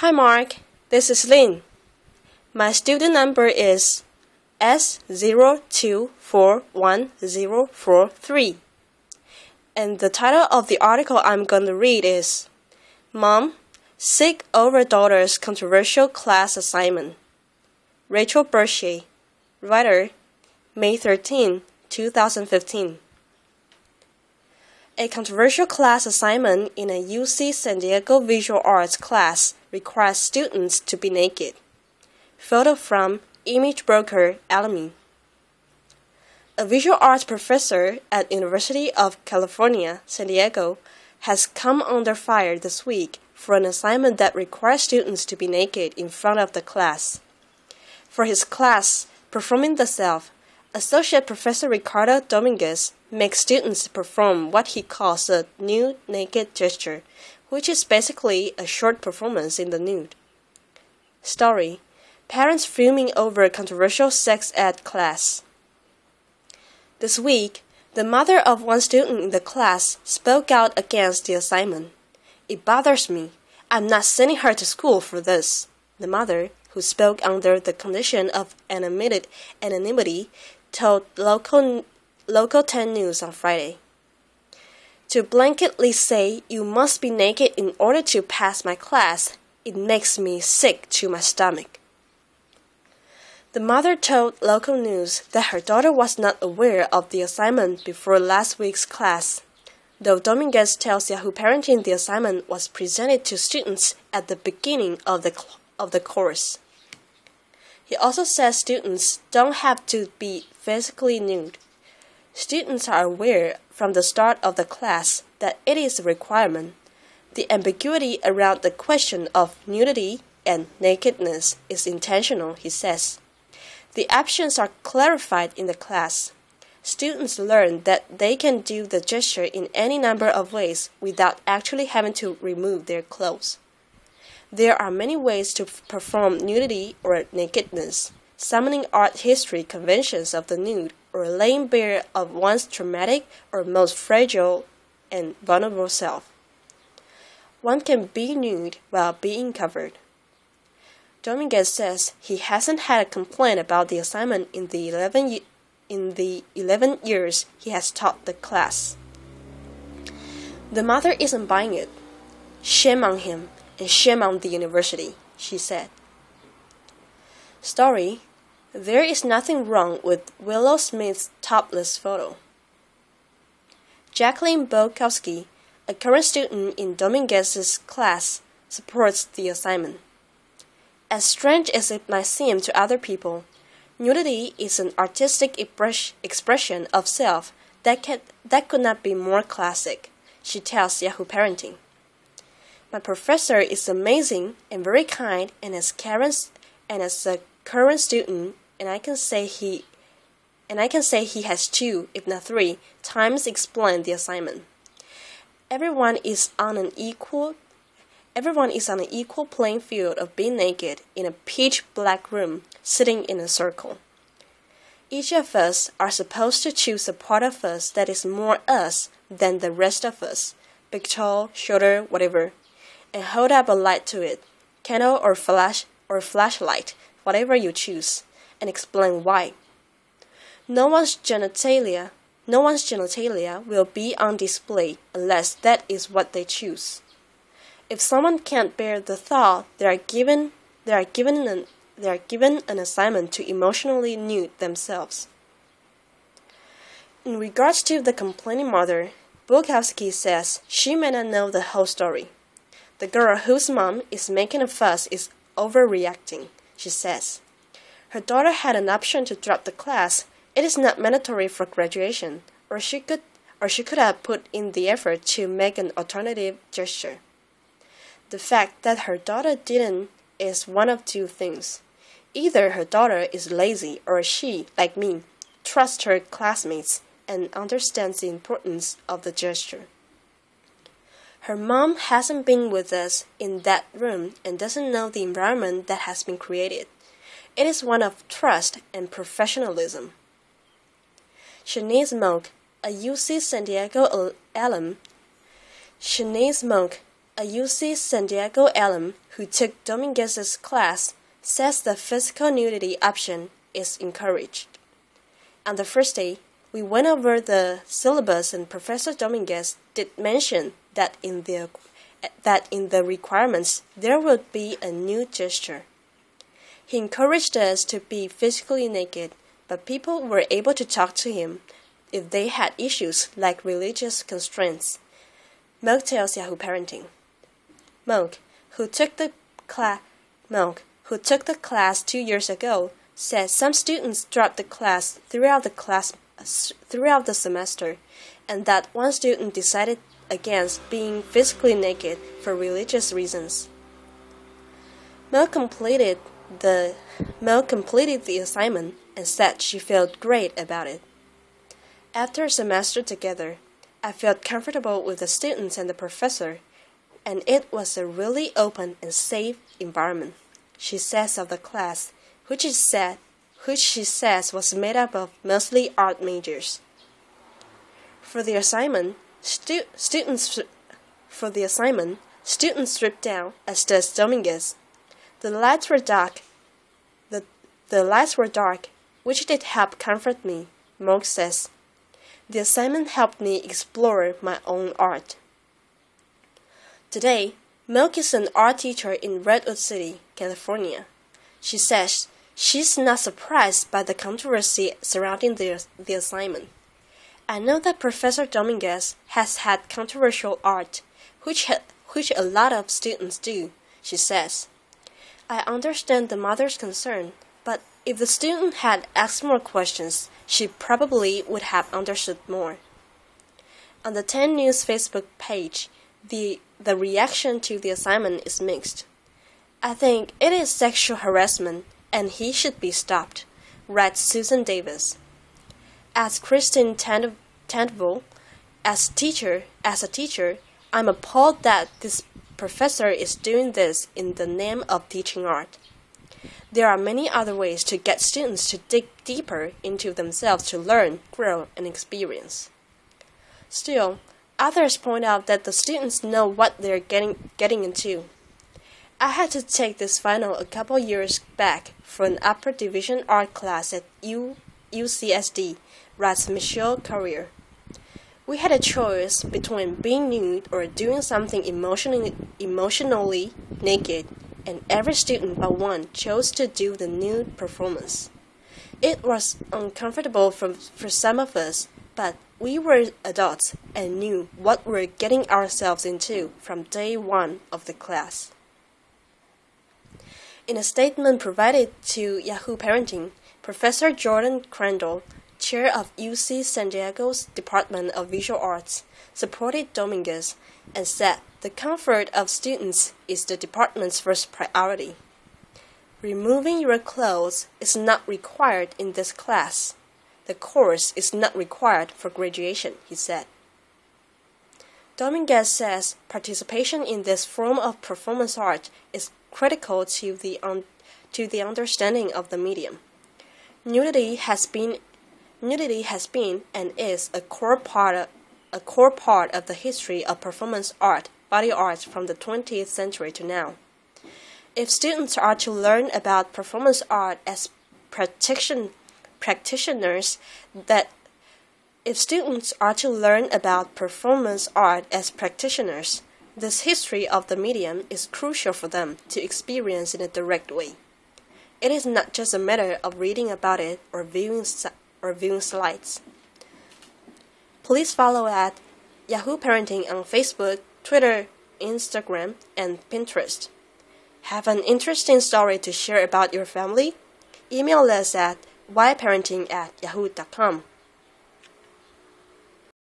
Hi Mark, this is Lynn. My student number is S02411043. And the title of the article I'm going to read is Mom, Sick Over Daughter's Controversial Class Assignment. Rachel Bertier, writer, May 13, 2015. A controversial class assignment in a UC San Diego Visual Arts class requires students to be naked. Photo from Image Broker Alumni. A visual arts professor at University of California, San Diego, has come under fire this week for an assignment that requires students to be naked in front of the class. For his class, Performing the Self, Associate Professor Ricardo Dominguez makes students perform what he calls a nude naked gesture, which is basically a short performance in the nude. Story: Parents fuming over controversial sex ed class. This week, the mother of one student in the class spoke out against the assignment. "It bothers me. I'm not sending her to school for this," the mother, who spoke under the condition of anonymity, told Local 10 News on Friday. "To blanketly say you must be naked in order to pass my class, it makes me sick to my stomach." The mother told local news that her daughter was not aware of the assignment before last week's class, though Dominguez tells Yahoo Parenting the assignment was presented to students at the beginning of the course. He also says students don't have to be physically nude. Students are aware from the start of the class that it is a requirement. The ambiguity around the question of nudity and nakedness is intentional, he says. The options are clarified in the class. Students learn that they can do the gesture in any number of ways without actually having to remove their clothes. There are many ways to perform nudity or nakedness: summoning art history conventions of the nude, or laying bare of one's traumatic or most fragile and vulnerable self. One can be nude while being covered. Dominguez says he hasn't had a complaint about the assignment in the 11 years he has taught the class. "The mother isn't buying it. Shame on him and shame on the university," she said. Story: There is nothing wrong with Willow Smith's topless photo. Jacqueline Bokowski, a current student in Dominguez's class, supports the assignment. "As strange as it might seem to other people, nudity is an artistic expression of self that could not be more classic," she tells Yahoo Parenting. "My professor is amazing and very kind, and as a current student, and I can say he has 2, if not 3, times explained the assignment. Everyone is on an equal playing field of being naked in a pitch black room, sitting in a circle. Each of us are supposed to choose a part of us that is more us than the rest of us, big, tall, shorter, whatever, and hold up a light to it, candle or flashlight, whatever you choose, and explain why. No one's genitalia will be on display unless that is what they choose. If someone can't bear the thought, they are given an assignment to emotionally nude themselves." In regards to the complaining mother, Bukowski says she may not know the whole story. "The girl whose mom is making a fuss is overreacting," she says. "Her daughter had an option to drop the class. It is not mandatory for graduation, or she could have put in the effort to make an alternative gesture. The fact that her daughter didn't is one of two things. Either her daughter is lazy, or she, like me, trusts her classmates and understands the importance of the gesture. Her mom hasn't been with us in that room and doesn't know the environment that has been created. It is one of trust and professionalism." Shanice Monk, a UC San Diego alum, A UC San Diego alum who took Dominguez's class says the physical nudity option is encouraged. On the first day, we went over the syllabus and Professor Dominguez did mention that in the requirements there would be a nude gesture. He encouraged us to be physically naked, but people were able to talk to him if they had issues like religious constraints. Milk tells Yahoo Parenting. Milk, who took the class 2 years ago, said some students dropped the class throughout the semester, and that one student decided against being physically naked for religious reasons. Mel completed the assignment and said she felt great about it. After a semester together, I felt comfortable with the students and the professor, and it was a really open and safe environment, she says of the class, which she says was made up of mostly art majors. For the assignment, students stripped down, as does Dominguez. The lights were dark. The lights were dark, which did help comfort me, Milk says. The assignment helped me explore my own art. Today, Milk is an art teacher in Redwood City, California. She says she's not surprised by the controversy surrounding the assignment. I know that Professor Dominguez has had controversial art, which a lot of students do, she says. I understand the mother's concern, but if the student had asked more questions, she probably would have understood more. On the 10 News Facebook page, the reaction to the assignment is mixed. I think it is sexual harassment and he should be stopped, writes Susan Davis. As Christine Tantville, as a teacher, I'm appalled that this professor is doing this in the name of teaching art. There are many other ways to get students to dig deeper into themselves to learn, grow, and experience. Still, others point out that the students know what they're getting into. I had to take this final a couple years back for an upper division art class at UCSD, writes Michelle Carrier. We had a choice between being nude or doing something emotionally naked, and every student but one chose to do the nude performance. It was uncomfortable for some of us, but we were adults and knew what we were getting ourselves into from day one of the class. In a statement provided to Yahoo Parenting, Professor Jordan Crandall, chair of UC San Diego's Department of Visual Arts, supported Dominguez and said the comfort of students is the department's first priority. Removing your clothes is not required in this class. The course is not required for graduation, he said. Dominguez says participation in this form of performance art is critical to the understanding of the medium. Nudity has been and is a core part of the history of performance art, body art from the 20th century to now. If students are to learn about performance art as practitioners, this history of the medium is crucial for them to experience in a direct way. It is not just a matter of reading about it or viewing slides. Please follow at Yahoo Parenting on Facebook, Twitter, Instagram, and Pinterest. Have an interesting story to share about your family? Email us at yparenting@yahoo.com.